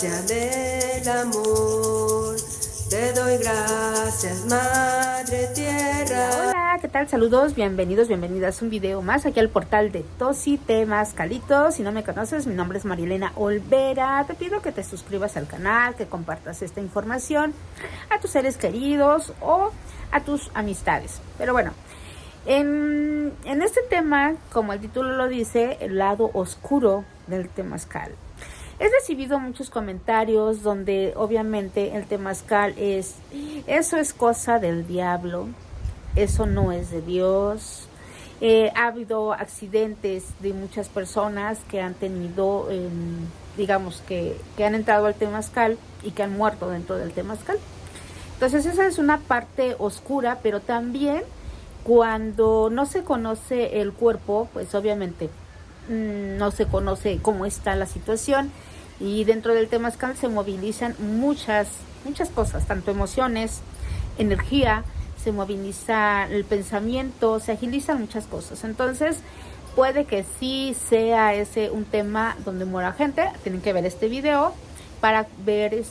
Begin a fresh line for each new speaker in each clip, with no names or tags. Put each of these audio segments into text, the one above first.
gracia del amor. Te doy gracias, Madre Tierra.
Hola, ¿qué tal? Saludos, bienvenidos, bienvenidas a un video más aquí al portal de Tosi Temazcalito. Si no me conoces, mi nombre es Marielena Olvera. Te pido que te suscribas al canal, que compartas esta información a tus seres queridos o a tus amistades. Pero bueno, en este tema, como el título lo dice, el lado oscuro del temazcal. He recibido muchos comentarios donde obviamente el temazcal eso es cosa del diablo, eso no es de Dios. Ha habido accidentes de muchas personas que han tenido, digamos que han entrado al temazcal y que han muerto dentro del temazcal. Entonces esa es una parte oscura, pero también cuando no se conoce el cuerpo, pues obviamente no se conoce cómo está la situación, y dentro del temazcal se movilizan muchas cosas, tanto emociones, energía, se moviliza el pensamiento, se agilizan muchas cosas. Entonces puede que sí sea ese un tema donde muera gente. Tienen que ver este video para ver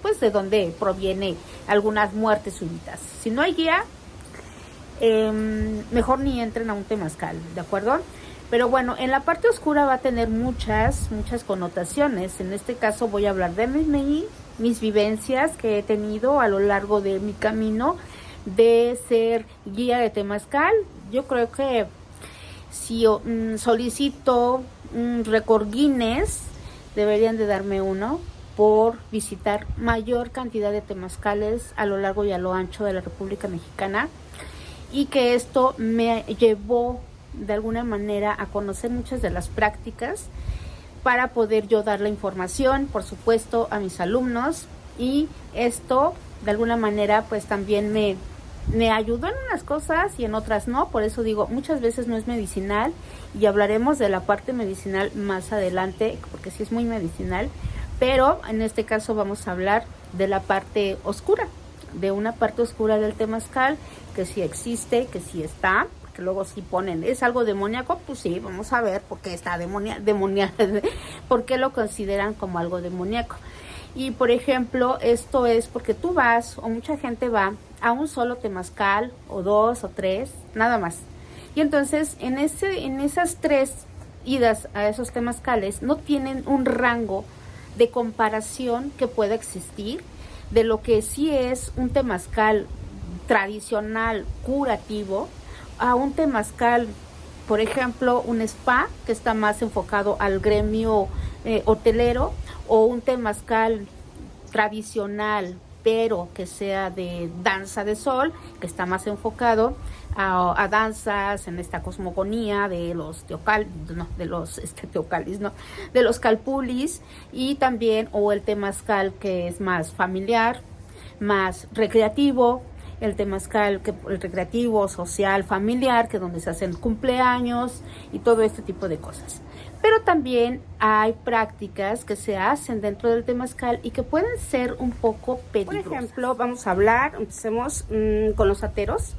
pues de dónde proviene algunas muertes súbitas. Si no hay guía, mejor ni entren a un temazcal, ¿de acuerdo? Pero bueno, en la parte oscura va a tener muchas connotaciones. En este caso voy a hablar de mis vivencias que he tenido a lo largo de mi camino de ser guía de temazcal. Yo creo que si solicito un récord Guinness, deberían de darme uno por visitar mayor cantidad de temazcales a lo largo y a lo ancho de la República Mexicana, y que esto me llevó de alguna manera a conocer muchas de las prácticas para poder yo dar la información, por supuesto, a mis alumnos, y esto de alguna manera pues también me ayudó en unas cosas y en otras no. Por eso digo, muchas veces no es medicinal, y hablaremos de la parte medicinal más adelante porque sí es muy medicinal, pero en este caso vamos a hablar de la parte oscura, de una parte oscura del temazcal que sí existe, que sí está. Que luego sí ponen, ¿es algo demoníaco? Pues sí, vamos a ver por qué está demoníaco, por qué lo consideran como algo demoníaco. Y por ejemplo, esto es porque tú vas, o mucha gente va, a un solo temazcal, o dos, o tres, nada más. Y entonces, en esas tres idas a esos temazcales, no tienen un rango de comparación que pueda existir de lo que sí es un temazcal tradicional, curativo, a un temazcal, por ejemplo, un spa que está más enfocado al gremio hotelero, o un temazcal tradicional pero que sea de danza de sol, que está más enfocado a danzas en esta cosmogonía de los de los calpulis, y también o el temazcal que es más familiar, más recreativo, el temazcal el recreativo, social, familiar, que donde se hacen cumpleaños y todo este tipo de cosas. Pero también hay prácticas que se hacen dentro del temazcal y que pueden ser un poco peligrosas. Por ejemplo, vamos a hablar, empecemos con los santeros.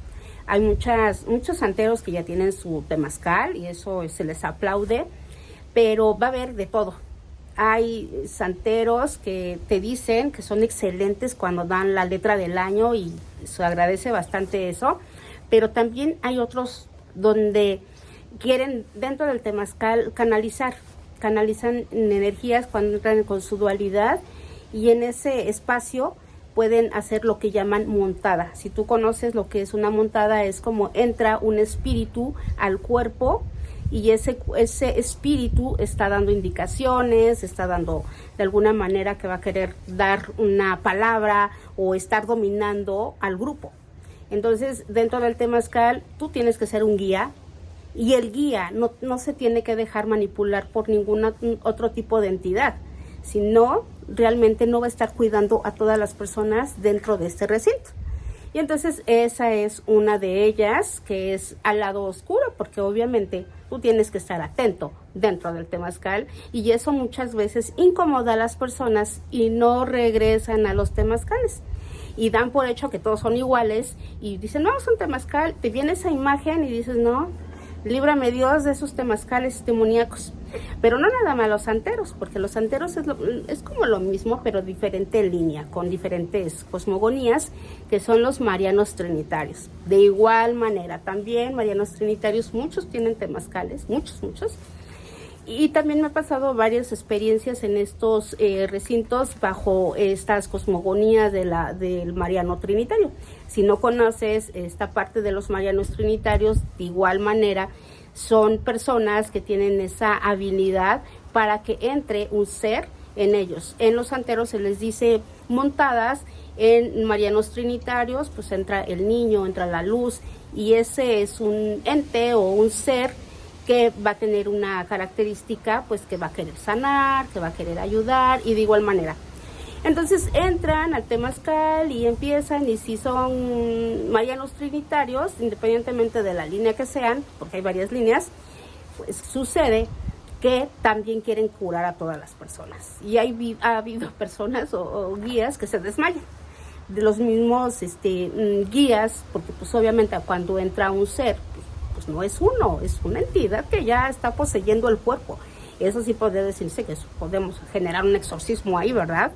Hay muchos santeros que ya tienen su temazcal y eso se les aplaude, pero va a haber de todo. Hay santeros que te dicen que son excelentes cuando dan la letra del año y se agradece bastante eso, pero también hay otros donde quieren dentro del temazcal canalizan energías cuando entran con su dualidad, y en ese espacio pueden hacer lo que llaman montada. Si tú conoces lo que es una montada, es como entra un espíritu al cuerpo, y ese espíritu está dando indicaciones, está dando de alguna manera que va a querer dar una palabra o estar dominando al grupo. Entonces, dentro del temazcal, tú tienes que ser un guía, y el guía no se tiene que dejar manipular por ningún otro tipo de entidad, sino realmente no va a estar cuidando a todas las personas dentro de este recinto. Y entonces esa es una de ellas, que es al lado oscuro, porque obviamente tú tienes que estar atento dentro del temazcal, y eso muchas veces incomoda a las personas y no regresan a los temazcales. Y dan por hecho que todos son iguales y dicen, no, es un temazcal. Te viene esa imagen y dices, no, líbrame Dios de esos temazcales demoníacos.
Pero no nada más los santeros, porque los santeros es como lo mismo, pero diferente línea, con diferentes cosmogonías, que son los marianos trinitarios. De igual manera, también marianos trinitarios, muchos tienen temazcales, muchos. Y también me ha pasado varias experiencias en estos recintos bajo estas cosmogonías del mariano trinitario. Si no conoces esta parte de los marianos trinitarios, de igual manera, son personas que tienen esa habilidad para que entre un ser en ellos. En los santeros se les dice montadas, en marianos trinitarios pues entra el niño, entra la luz, y ese es un ente o un ser que va a tener una característica pues que va a querer sanar, que va a querer ayudar, y de igual manera. Entonces entran al temazcal y empiezan, y si son marianos trinitarios, independientemente de la línea que sean, porque hay varias líneas, pues sucede que también quieren curar a todas las personas. Y ha habido personas o guías que se desmayan. De los mismos guías, porque pues obviamente cuando entra un ser, pues no es uno, es una entidad que ya está poseyendo el cuerpo. Eso sí puede decirse que podemos generar un exorcismo ahí, ¿verdad?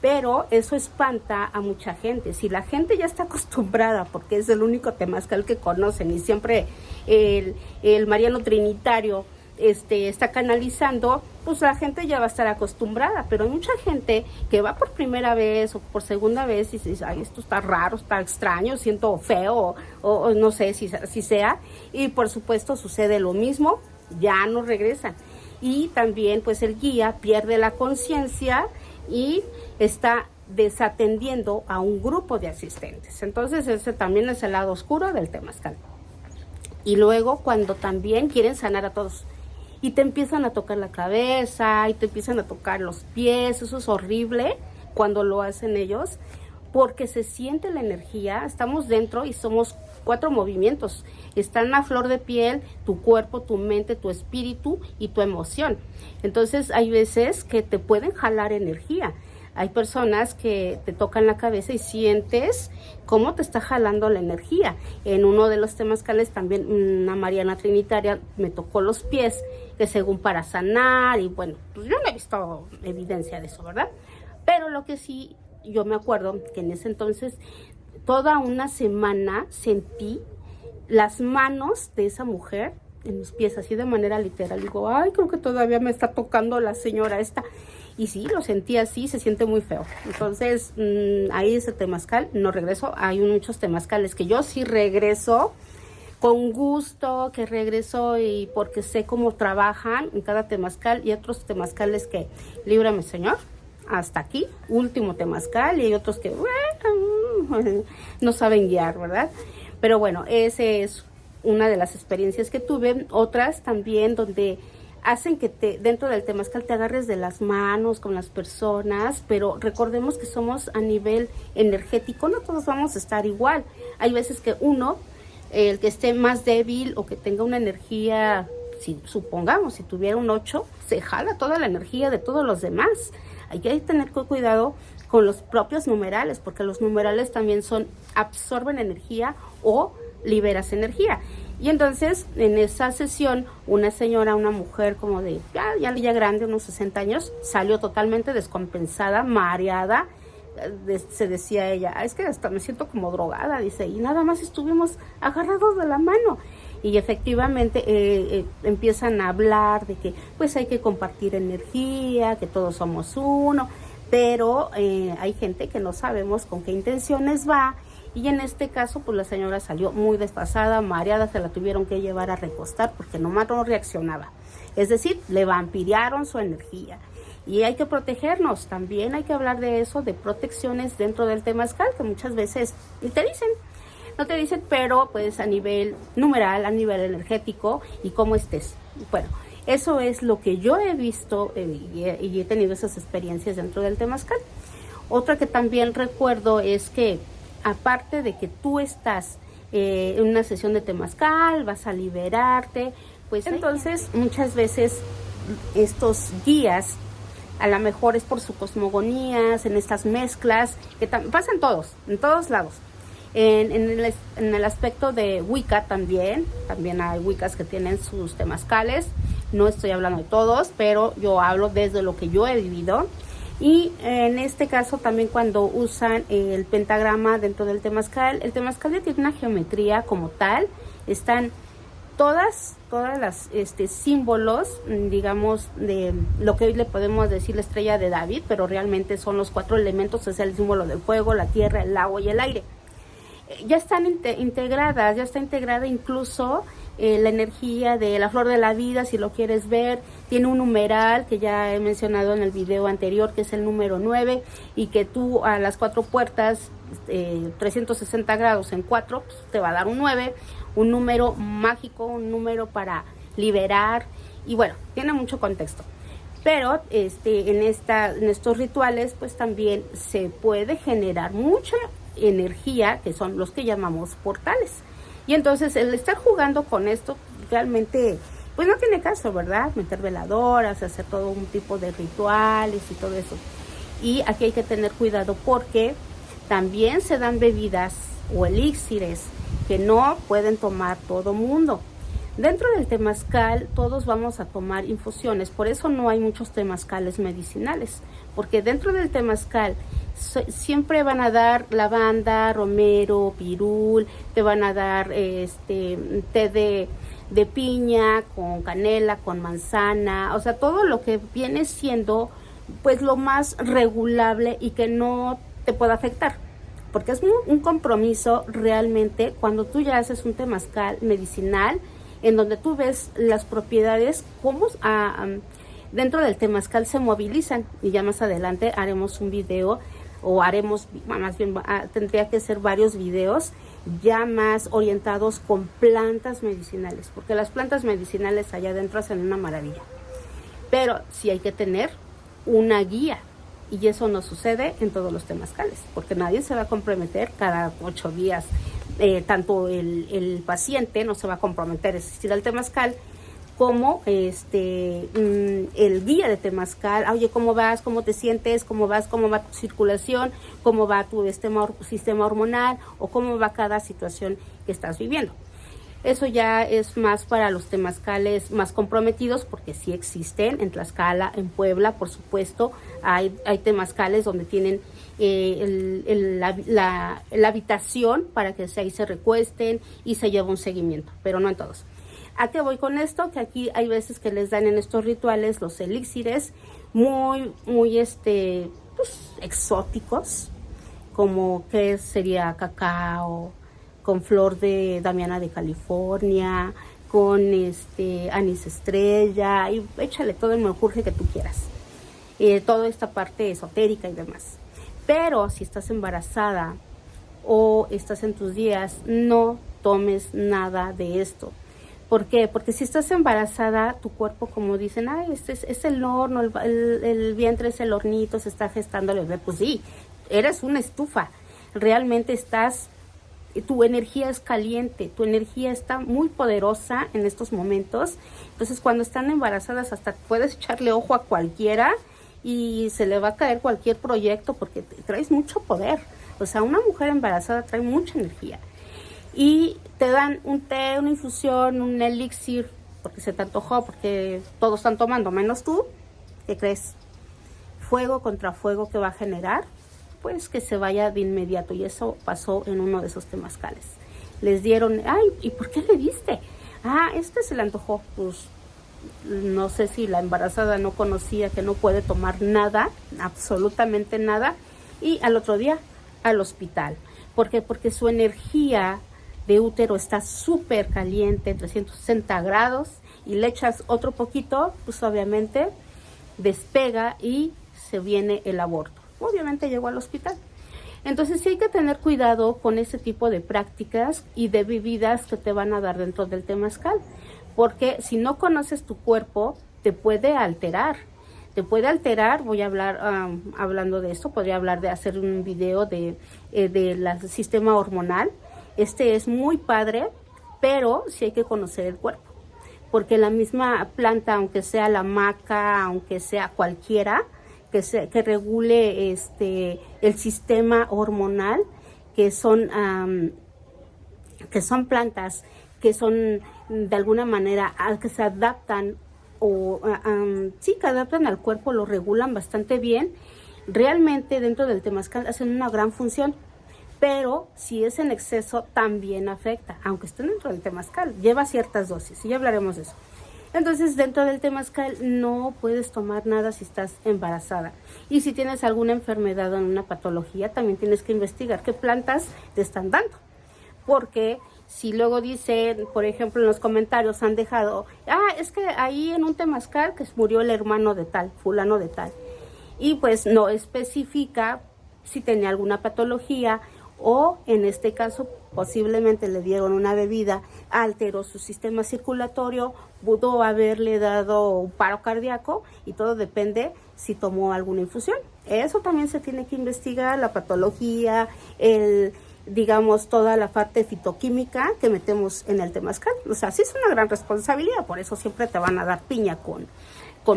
Pero eso espanta a mucha gente. Si la gente ya está acostumbrada, porque es el único temazcal que conocen, y siempre el mariano trinitario está canalizando, pues la gente ya va a estar acostumbrada. Pero hay mucha gente que va por primera vez o por segunda vez y dice, ay, esto está raro, está extraño, siento feo, o no sé si sea, y por supuesto sucede lo mismo, ya no regresan. Y también pues el guía pierde la conciencia y está desatendiendo a un grupo de asistentes. Entonces ese también es el lado oscuro del temazcal. Y luego cuando también quieren sanar a todos y te empiezan a tocar la cabeza y te empiezan a tocar los pies, eso es horrible cuando lo hacen ellos, porque se siente la energía. Estamos dentro y somos 4 movimientos. Están a flor de piel tu cuerpo, tu mente, tu espíritu y tu emoción. Entonces hay veces que te pueden jalar energía. Hay personas que te tocan la cabeza y sientes cómo te está jalando la energía. En uno de los temazcales también una mariana trinitaria me tocó los pies, que según para sanar, y bueno, pues yo no he visto evidencia de eso, ¿verdad? Pero lo que sí, yo me acuerdo que en ese entonces toda una semana sentí las manos de esa mujer en mis pies, así de manera literal. Digo, ay, creo que todavía me está tocando la señora esta. Y sí, lo sentí así, se siente muy feo. Entonces, ahí ese temazcal, no regreso. Hay muchos temazcales que yo sí regreso con gusto, que regreso y porque sé cómo trabajan en cada temazcal, y otros temazcales que, líbrame Señor, hasta aquí, último temazcal, y hay otros que, bueno, no saben guiar, ¿verdad? Pero bueno, ese es una de las experiencias que tuve. Otras también donde hacen que dentro del temazcal te agarres de las manos con las personas, pero recordemos que somos a nivel energético, no todos vamos a estar igual. Hay veces que uno, el que esté más débil o que tenga una energía, supongamos, si tuviera un 8, se jala toda la energía de todos los demás. Hay que tener cuidado con los propios numerales, porque los numerales también absorben energía o liberas energía. Y entonces en esa sesión una señora, una mujer como de ya grande, unos 60 años, salió totalmente descompensada, mareada. Se decía ella, es que hasta me siento como drogada, dice, y nada más estuvimos agarrados de la mano. Y efectivamente empiezan a hablar de que pues hay que compartir energía, que todos somos uno, pero hay gente que no sabemos con qué intenciones va. Y en este caso, pues la señora salió muy desfasada, mareada, se la tuvieron que llevar a recostar porque nomás no reaccionaba. Es decir, le vampiriaron su energía. Y hay que protegernos, también hay que hablar de eso, de protecciones dentro del temazcal, que muchas veces no te dicen, pero pues a nivel numeral, a nivel energético y cómo estés. Bueno, eso es lo que yo he visto y he tenido esas experiencias dentro del temazcal. Otra que también recuerdo es que aparte de que tú estás en una sesión de temazcal, vas a liberarte, pues entonces muchas veces estos guías, a lo mejor es por su cosmogonías, en estas mezclas, que pasan en todos lados. En el aspecto de Wicca también hay Wiccas que tienen sus temazcales, No estoy hablando de todos, pero yo hablo desde lo que yo he vivido. Y en este caso también cuando usan el pentagrama dentro del temazcal, el temazcal ya tiene una geometría como tal. Están todas las símbolos, digamos, de lo que hoy le podemos decir la estrella de David, pero realmente son los 4 elementos, es el símbolo del fuego, la tierra, el agua y el aire. Ya están integradas, ya está integrada incluso la energía de la flor de la vida, si lo quieres ver. Tiene un numeral que ya he mencionado en el video anterior, que es el número 9, y que tú a las 4 puertas, 360 grados en 4, pues, te va a dar un 9, un número mágico, un número para liberar, y bueno, tiene mucho contexto. Pero en estos rituales pues también se puede generar mucha energía, que son los que llamamos portales. Y entonces el estar jugando con esto realmente pues no tiene caso, ¿verdad? Meter veladoras, hacer todo un tipo de rituales y todo eso. Y aquí hay que tener cuidado porque también se dan bebidas o elixires que no pueden tomar todo mundo. Dentro del temazcal todos vamos a tomar infusiones, por eso no hay muchos temazcales medicinales, porque dentro del temazcal siempre van a dar lavanda, romero, pirul, te van a dar té de piña con canela, con manzana, o sea, todo lo que viene siendo pues lo más regulable y que no te pueda afectar, porque es un compromiso realmente cuando tú ya haces un temazcal medicinal en donde tú ves las propiedades, cómo dentro del temazcal se movilizan, y ya más adelante haremos un video, o haremos, más bien tendría que ser varios videos ya más orientados con plantas medicinales, porque las plantas medicinales allá adentro hacen una maravilla, pero sí hay que tener una guía, y eso no sucede en todos los temazcales, porque nadie se va a comprometer cada 8 días. Tanto el paciente no se va a comprometer a asistir al temazcal como el guía de temazcal. Oye, ¿cómo vas? ¿Cómo te sientes? ¿Cómo vas? ¿Cómo va tu circulación? ¿Cómo va tu sistema hormonal? ¿O cómo va cada situación que estás viviendo? Eso ya es más para los temazcales más comprometidos, porque sí existen en Tlaxcala, en Puebla, por supuesto. Hay temazcales donde tienen la habitación para que ahí se recuesten y se lleva un seguimiento, pero no en todos. ¿A qué voy con esto? Que aquí hay veces que les dan en estos rituales los elixires muy pues, exóticos, como que sería cacao, con flor de damiana de California, con anís estrella, y échale todo el menjurje que tú quieras. Toda esta parte esotérica y demás. Pero si estás embarazada o estás en tus días, no tomes nada de esto. ¿Por qué? Porque si estás embarazada, tu cuerpo, como dicen, ay, es el horno, el vientre es el hornito, se está gestando el bebé. Pues sí, eres una estufa. Realmente tu energía es caliente, tu energía está muy poderosa en estos momentos. Entonces, cuando están embarazadas, hasta puedes echarle ojo a cualquiera y se le va a caer cualquier proyecto porque traes mucho poder. O sea, una mujer embarazada trae mucha energía. Y te dan un té, una infusión, un elixir, porque se te antojó, porque todos están tomando, menos tú. ¿Qué crees? Fuego contra fuego que va a generar, pues que se vaya de inmediato. Y eso pasó en uno de esos temazcales. Les dieron, ay, ¿y por qué le diste? Se le antojó. Pues no sé si la embarazada no conocía que no puede tomar nada, absolutamente nada, y al otro día al hospital. ¿Por qué? Porque su energía de útero está súper caliente, 360 grados, y le echas otro poquito, pues obviamente despega y se viene el aborto. Obviamente llegó al hospital. Entonces sí hay que tener cuidado con ese tipo de prácticas y de bebidas que te van a dar dentro del temazcal, porque si no conoces tu cuerpo, te puede alterar. Voy a hablar, hablando de esto, podría hablar de hacer un video del sistema hormonal. Es muy padre, pero sí hay que conocer el cuerpo, porque la misma planta, aunque sea la maca, aunque sea cualquiera, que regule el sistema hormonal, que son plantas que son de alguna manera que se adaptan sí, que adaptan al cuerpo, lo regulan bastante bien. Realmente dentro del temazcal hacen una gran función, pero si es en exceso también afecta, aunque esté dentro del temazcal, lleva ciertas dosis y ya hablaremos de eso. Entonces, dentro del temazcal no puedes tomar nada si estás embarazada. Y si tienes alguna enfermedad o una patología, también tienes que investigar qué plantas te están dando. Porque si luego dicen, por ejemplo, en los comentarios han dejado, es que ahí en un temazcal que murió el hermano de tal, fulano de tal. Y pues no especifica si tenía alguna patología o en este caso posiblemente le dieron una bebida, alteró su sistema circulatorio, pudo haberle dado un paro cardíaco y todo depende si tomó alguna infusión. Eso también se tiene que investigar, la patología, digamos, toda la parte fitoquímica que metemos en el temazcal. O sea, sí es una gran responsabilidad, por eso siempre te van a dar piña con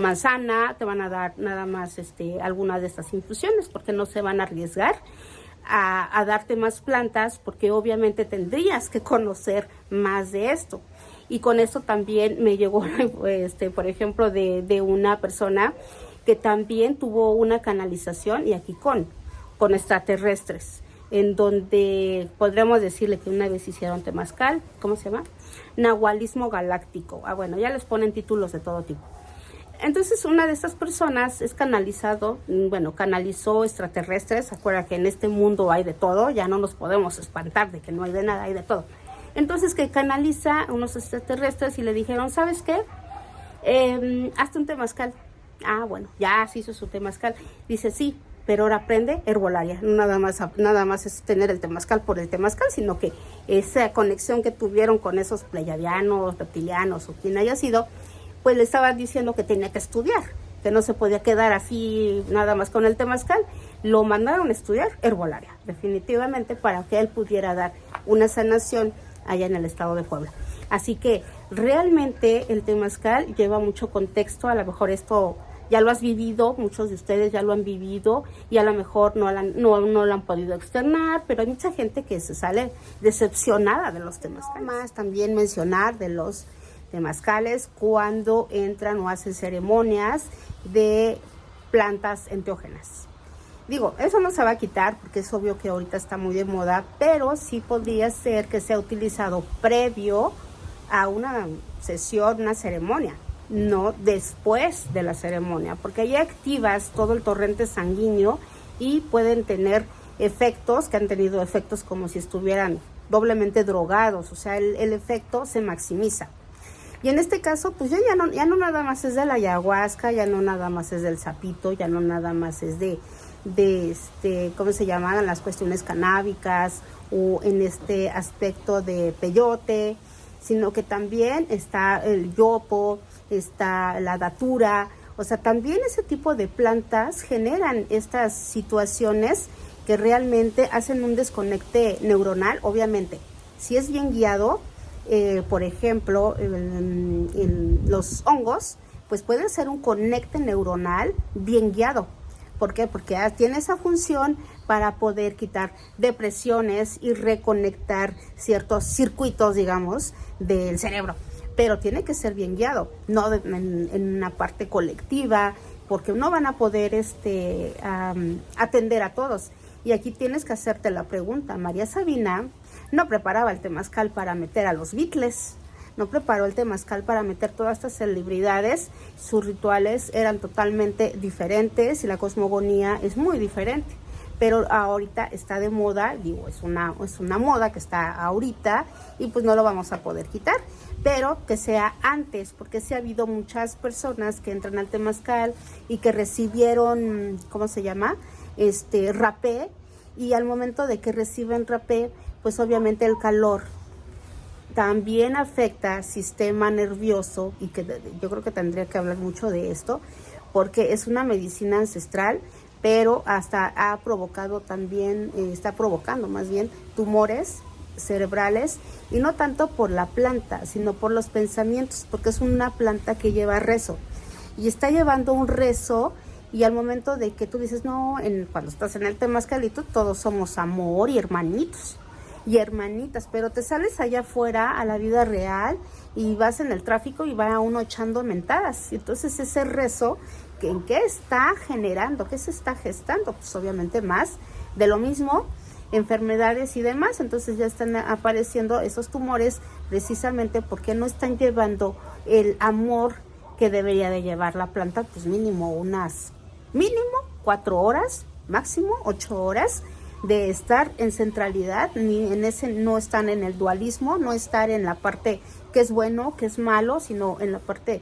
manzana, te van a dar nada más alguna de estas infusiones, porque no se van a arriesgar a darte más plantas, porque obviamente tendrías que conocer más de esto. Y con eso también me llegó, por ejemplo, de una persona que también tuvo una canalización, y aquí con extraterrestres, en donde podríamos decirle que una vez hicieron temazcal, ¿cómo se llama? Nahualismo galáctico. Bueno, ya les ponen títulos de todo tipo. Entonces una de estas personas canalizó extraterrestres. Acuerda que en este mundo hay de todo, ya no nos podemos espantar de que no hay de nada, hay de todo. Entonces que canaliza unos extraterrestres y le dijeron, ¿sabes qué? Hazte un temazcal. Bueno, ya se hizo su temazcal. Dice, sí, pero ahora aprende herbolaria. Nada más es tener el temazcal por el temazcal, sino que esa conexión que tuvieron con esos pleiadianos, reptilianos o quien haya sido, pues le estaban diciendo que tenía que estudiar, que no se podía quedar así nada más con el temazcal. Lo mandaron a estudiar herbolaria, definitivamente, para que él pudiera dar una sanación allá en el estado de Puebla. Así que realmente el temazcal lleva mucho contexto. A lo mejor esto ya lo has vivido, muchos de ustedes ya lo han vivido y a lo mejor no lo han podido externar, pero hay mucha gente que se sale decepcionada de los temazcales. Más también mencionar de los temazcales cuando entran o hacen ceremonias de plantas enteógenas. Digo, eso no se va a quitar porque es obvio que ahorita está muy de moda, pero sí podría ser que sea utilizado previo a una sesión, una ceremonia, no después de la ceremonia, porque ahí activas todo el torrente sanguíneo y pueden tener efectos, que han tenido efectos como si estuvieran doblemente drogados, o sea, el efecto se maximiza. Y en este caso, pues ya no nada más es de la ayahuasca, ya no nada más es del sapito, ya no nada más es de ¿cómo se llaman? Las cuestiones canábicas o en este aspecto de peyote, sino que también está el yopo, está la datura. O sea, también ese tipo de plantas generan estas situaciones que realmente hacen un desconecte neuronal, obviamente. Si es bien guiado, por ejemplo, los hongos, pues pueden ser un conecte neuronal bien guiado. ¿Por qué? Porque tiene esa función para poder quitar depresiones y reconectar ciertos circuitos, digamos, del cerebro. Pero tiene que ser bien guiado, no en una parte colectiva, porque no van a poder atender a todos. Y aquí tienes que hacerte la pregunta. María Sabina no preparaba el temazcal para meter a los Beatles, no preparó el temazcal para meter todas estas celebridades. Sus rituales eran totalmente diferentes y la cosmogonía es muy diferente. Pero ahorita está de moda, digo, es una moda que está ahorita y pues no lo vamos a poder quitar, pero que sea antes, porque sí ha habido muchas personas que entran al temazcal y que recibieron, ¿cómo se llama? Rapé, y al momento de que reciben rapé, pues obviamente el calor también afecta al sistema nervioso, y que yo creo que tendría que hablar mucho de esto, porque es una medicina ancestral, pero hasta ha provocado también, está provocando más bien tumores cerebrales, y no tanto por la planta, sino por los pensamientos, porque es una planta que lleva rezo, y está llevando un rezo, y al momento de que tú dices, no, cuando estás en el temazcalito, todos somos amor y hermanitos. y hermanitas, pero te sales allá afuera a la vida real y vas en el tráfico y va uno echando mentadas. Entonces ese rezo, ¿en qué está generando? ¿Qué se está gestando? Pues obviamente más de lo mismo, enfermedades y demás. Entonces ya están apareciendo esos tumores precisamente porque no están llevando el amor que debería de llevar la planta, pues mínimo 4 horas, máximo 8 horas de estar en centralidad, ni en ese, no están en el dualismo, no estar en la parte que es bueno, que es malo, sino en la parte,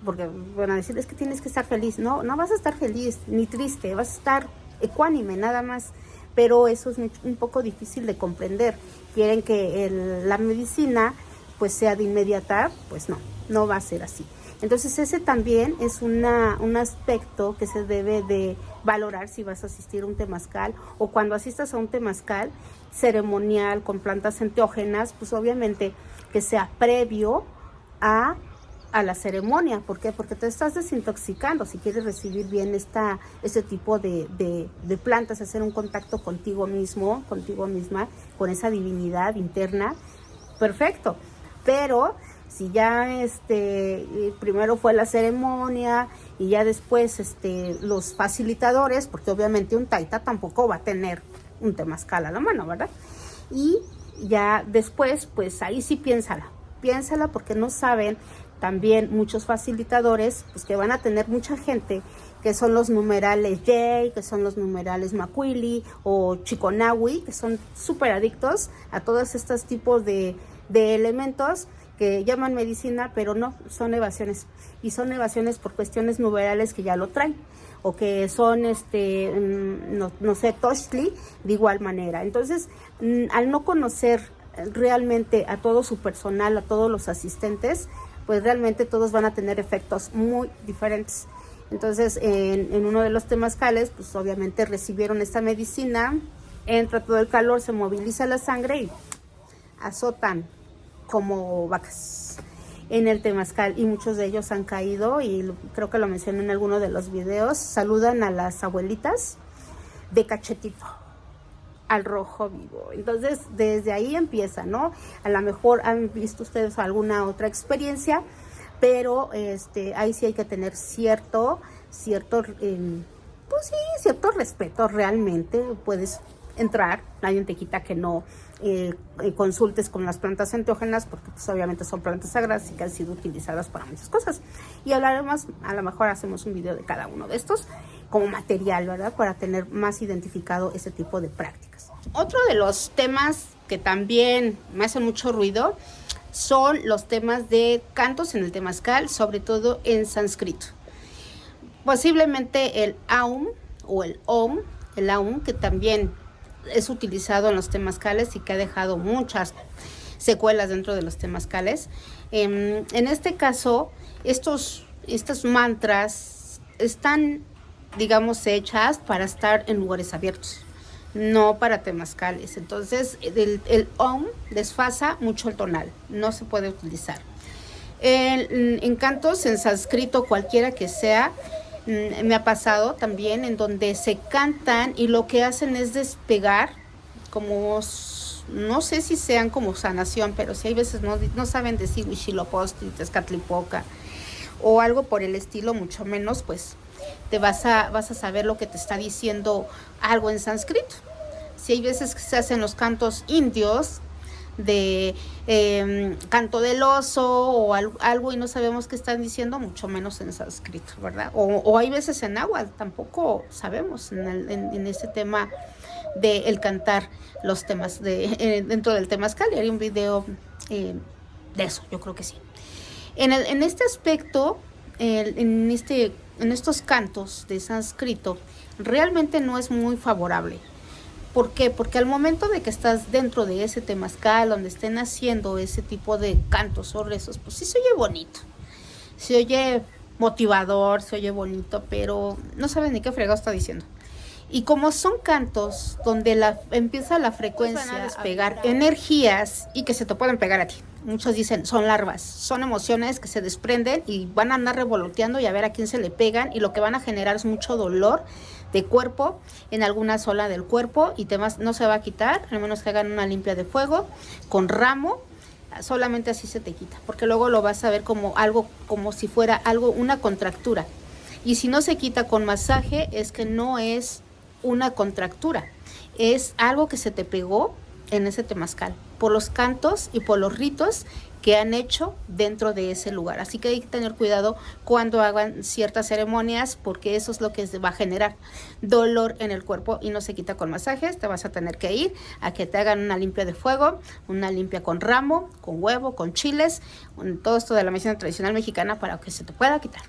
porque van a decir, es que tienes que estar feliz. No vas a estar feliz ni triste, vas a estar ecuánime nada más, pero eso es un poco difícil de comprender. Quieren que la medicina pues sea de inmediata, pues no va a ser así. Entonces ese también es un aspecto que se debe de valorar si vas a asistir a un temazcal, o cuando asistas a un temazcal ceremonial con plantas enteógenas, pues obviamente que sea previo a la ceremonia. ¿Por qué? Porque te estás desintoxicando. Si quieres recibir bien este tipo de plantas, hacer un contacto contigo mismo, contigo misma, con esa divinidad interna, perfecto. Pero si ya primero fue la ceremonia y ya después los facilitadores, porque obviamente un taita tampoco va a tener un temazcal a la mano, ¿verdad? Y ya después, pues ahí sí piénsala porque no saben también muchos facilitadores, pues que van a tener mucha gente que son los numerales J, que son los numerales Macuili o Chiconawi, que son súper adictos a todos estos tipos de elementos que llaman medicina, pero no, son evasiones. Y son evasiones por cuestiones numerales que ya lo traen, o que son, no sé, Toshli, de igual manera. Entonces, al no conocer realmente a todo su personal, a todos los asistentes, pues realmente todos van a tener efectos muy diferentes. Entonces, en uno de los temazcales, pues obviamente recibieron esta medicina, entra todo el calor, se moviliza la sangre y azotan como vacas en el temazcal, y muchos de ellos han caído, y creo que lo mencioné en alguno de los videos. Saludan a las abuelitas de cachetito al rojo vivo. Entonces desde ahí empieza, ¿no? A lo mejor han visto ustedes alguna otra experiencia, pero ahí sí hay que tener cierto respeto. Realmente puedes entrar, nadie te quita que no consultes con las plantas enteógenas, porque pues obviamente son plantas sagradas y que han sido utilizadas para muchas cosas, y hablaremos, a lo mejor hacemos un video de cada uno de estos como material, ¿verdad? Para tener más identificado ese tipo de prácticas. Otro de los temas que también me hacen mucho ruido son los temas de cantos en el temazcal, sobre todo en sánscrito. Posiblemente el Aum o el Om, el Aum, que también es utilizado en los temazcales y que ha dejado muchas secuelas dentro de los temazcales. En este caso, estos mantras están, digamos, hechas para estar en lugares abiertos, no para temazcales. Entonces, el Om desfasa mucho el tonal, no se puede utilizar. En cantos en sánscrito, cualquiera que sea, me ha pasado también en donde se cantan y lo que hacen es despegar, como, no sé si sean como sanación, pero si hay veces no saben decir Huitzilopochtli, Tezcatlipoca o algo por el estilo, mucho menos pues te vas a saber lo que te está diciendo algo en sánscrito. Si hay veces que se hacen los cantos indios de canto del oso o algo y no sabemos qué están diciendo, mucho menos en sánscrito, ¿verdad? O hay veces en náhuatl, tampoco sabemos en ese tema de el cantar los temas dentro del temazcal. Y haría un video de eso, yo creo que sí. En este aspecto, en estos cantos de sánscrito, realmente no es muy favorable. ¿Por qué? Porque al momento de que estás dentro de ese temazcal, donde estén haciendo ese tipo de cantos o rezos, pues sí se oye bonito, se oye motivador, se oye bonito, pero no saben ni qué fregado está diciendo. Y como son cantos donde empieza la frecuencia pues a despegar energías y que se te pueden pegar a ti. Muchos dicen, son larvas, son emociones que se desprenden y van a andar revoloteando y a ver a quién se le pegan, y lo que van a generar es mucho dolor
de cuerpo en alguna zona del cuerpo y no se va a quitar, al menos que hagan una limpia de fuego con ramo. Solamente así se te quita, porque luego lo vas a ver como algo, como si fuera algo, una contractura. Y si no se quita con masaje, es que no es una contractura, es algo que se te pegó en ese temazcal, por los cantos y por los ritos que han hecho dentro de ese lugar. Así que hay que tener cuidado cuando hagan ciertas ceremonias, porque eso es lo que va a generar dolor en el cuerpo y no se quita con masajes. Te vas a tener que ir a que te hagan una limpia de fuego, una limpia con ramo, con huevo, con chiles, todo esto de la medicina tradicional mexicana para que se te pueda quitar.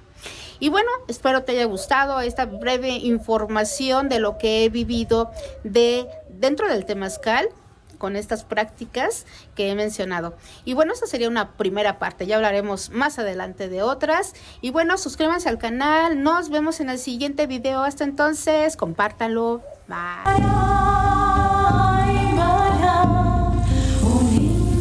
Y bueno, espero te haya gustado esta breve información de lo que he vivido dentro del temazcal con estas prácticas que he mencionado. Y bueno, esta sería una primera parte, ya hablaremos más adelante de otras. Y bueno, suscríbanse al canal, nos vemos en el siguiente video. Hasta entonces, compártanlo. Bye.